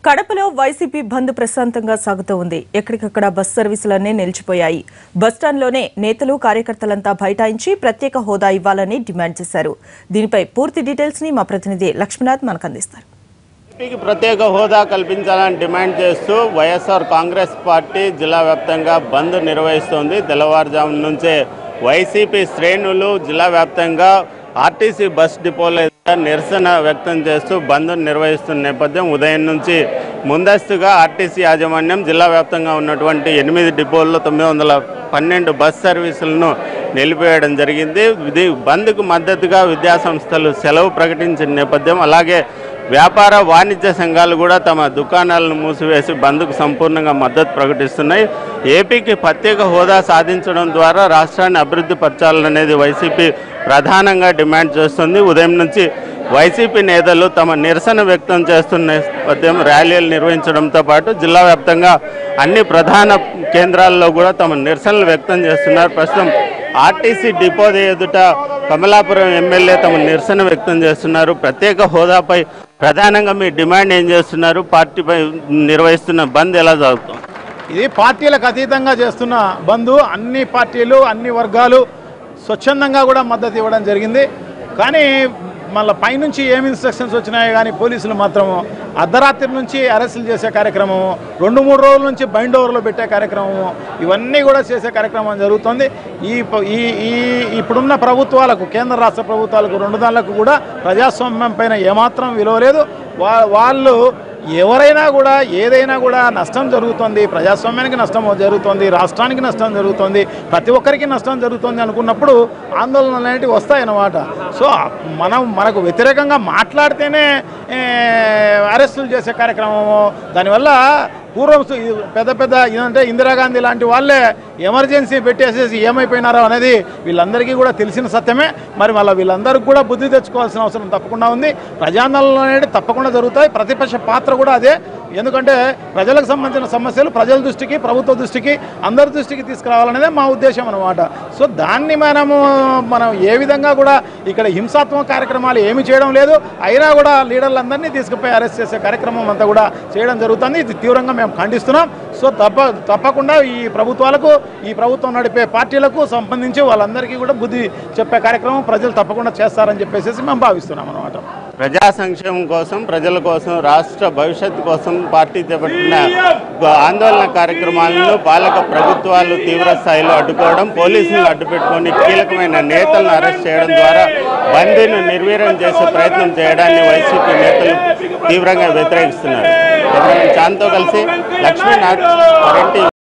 కడపలో వైసీపీ బంద్ ప్రశాంతంగా సాగుతూ ఉంది. ఎక్కడికక్కడ బస్ సర్వీసులన్నీ నిలిచిపోయాయి. బస్టాండ్లోనే నేతలు కార్యకర్తలంతా బైఠాయించి ప్రత్యేక హోదా ఇవ్వాలని డిమాండ్ చేశారు. దీనిపై పూర్తి డీటెయిల్స్ ని మా ప్రతినిధి లక్ష్మీనాథ్ మనకు అందిస్తారు. ఏపీకి ప్రత్యేక హోదా కల్పించాలని డిమాండ్ చేస్తూ వైఎస్ఆర్ కాంగ్రెస్ పార్టీ జిల్లా వ్యాప్తంగా బంద్ నిర్వహిస్తోంది. తెల్లవారుజాము నుంచే వైసీపీ శ్రేణులు జిల్లా వ్యాప్తంగా ఆర్టీసీ బస్ డిపోల నిరసన వ్యక్తం చేస్తూ బంద్ నిర్వహిస్తున్న నేపథ్యం ఉదయం నుంచి ముందస్తుగా ఆర్టీసీ యాజమాన్యం జిల్లా వ్యాప్తంగా ఉన్నటువంటి 8 డిపోల్లో 912 బస్ సర్వీసులను నిలిపివేయడం జరిగింది. ఇది బంద్కు మద్దతుగా విద్యాసంస్థలు సెలవు ప్రకటించిన నేపథ్యం, అలాగే వ్యాపార వాణిజ్య సంఘాలు కూడా తమ దుకాణాలను మూసివేసి బంద్కు సంపూర్ణంగా మద్దతు ప్రకటిస్తున్నాయి. ఏపీకి ప్రత్యేక హోదా సాధించడం ద్వారా రాష్ట్రాన్ని అభివృద్ధి పరచాలనేది వైసీపీ ప్రధానంగా డిమాండ్ చేస్తుంది. ఉదయం నుంచి వైసీపీ నేతలు తమ నిరసన వ్యక్తం చేస్తున్న నేపథ్యం ర్యాలీలు నిర్వహించడంతో పాటు జిల్లా వ్యాప్తంగా అన్ని ప్రధాన కేంద్రాల్లో కూడా తమ నిరసనలు వ్యక్తం చేస్తున్నారు. ప్రస్తుతం ఆర్టీసీ డిపో ఎదుట కమలాపురం ఎమ్మెల్యే తమ నిరసన వ్యక్తం చేస్తున్నారు. ప్రత్యేక హోదాపై ప్రధానంగా మీ డిమాండ్ ఏం చేస్తున్నారు? పార్టీపై నిర్వహిస్తున్న బంద్ ఎలా జరుగుతుంది? ఇది పార్టీలకు అతీతంగా చేస్తున్న బంద్. అన్ని పార్టీలు అన్ని వర్గాలు స్వచ్ఛందంగా కూడా మద్దతు ఇవ్వడం జరిగింది. కానీ మళ్ళీ పైనుంచి ఏమి ఇన్స్ట్రక్షన్స్ వచ్చినాయో కానీ పోలీసులు మాత్రం అర్ధరాత్రి నుంచి అరెస్టులు చేసే కార్యక్రమము, 2-3 రోజుల నుంచి బైండ్ ఓవర్లో పెట్టే కార్యక్రమము, ఇవన్నీ కూడా చేసే కార్యక్రమం జరుగుతుంది. ఇప్పుడున్న ప్రభుత్వాలకు, కేంద్ర రాష్ట్ర ప్రభుత్వాలకు 2 దానికి కూడా ప్రజాస్వామ్యం పైన ఏమాత్రం విలువ లేదు. వాళ్ళు ఎవరైనా కూడా ఏదైనా కూడా నష్టం జరుగుతుంది, ప్రజాస్వామ్యానికి నష్టం జరుగుతుంది, రాష్ట్రానికి నష్టం జరుగుతుంది, ప్రతి ఒక్కరికి నష్టం జరుగుతుంది అనుకున్నప్పుడు ఆందోళనలు అనేవి వస్తాయన్నమాట. సో మనకు వ్యతిరేకంగా మాట్లాడితేనే అరెస్టులు చేసే కార్యక్రమము, దానివల్ల పూర్వం పెద్ద ఇదంటే ఇందిరాగాంధీ లాంటి వాళ్ళే ఎమర్జెన్సీ పెట్టేసేసి ఏమైపోయినారో అనేది వీళ్ళందరికీ కూడా తెలిసిన సత్యమే. మరి మళ్ళీ వీళ్ళందరికీ కూడా బుద్ధి తెచ్చుకోవాల్సిన అవసరం తప్పకుండా ఉంది. ప్రజాందోళనలు అనేవి తప్పకుండా జరుగుతాయి. ప్రతిపక్ష పాత్ర కూడా అదే. ఎందుకంటే ప్రజలకు సంబంధించిన సమస్యలు ప్రజల దృష్టికి, ప్రభుత్వ దృష్టికి, అందరి దృష్టికి తీసుకురావాలనేదే మా ఉద్దేశం అన్నమాట. సో దాన్ని మనం ఏ విధంగా కూడా ఇక్కడ హింసాత్మక కార్యక్రమాలు ఏమి చేయడం లేదు. అయినా కూడా లీడర్లందరినీ తీసుకుపోయి అరెస్ట్ చేసే కార్యక్రమం అంతా కూడా చేయడం జరుగుతుంది. ఇది తీవ్రంగా మేము ఖండిస్తున్నాం. సో తప్పకుండా ఈ ప్రభుత్వాలకు, ఈ ప్రభుత్వం నడిపే పార్టీలకు సంబంధించి వాళ్ళందరికీ కూడా బుద్ధి చెప్పే కార్యక్రమం ప్రజలు తప్పకుండా చేస్తారని చెప్పేసి మేము భావిస్తున్నాం అన్నమాట. ప్రజా సంక్షేమం కోసం, ప్రజల కోసం, రాష్ట్ర భవిష్యత్తు కోసం పార్టీ చేపట్టిన ఆందోళన కార్యక్రమాలను పాలక ప్రభుత్వాలు తీవ్ర స్థాయిలో అడ్డుకోవడం, పోలీసులను అడ్డుపెట్టుకొని కీలకమైన నేతలను అరెస్ట్ చేయడం ద్వారా బందీను నిర్వీర్యం చేసే ప్రయత్నం చేయడాన్ని వైసీపీ నేతలు తీవ్రంగా వ్యతిరేకిస్తున్నారు. చాంతో కలిసి లక్ష్మీనాథ్.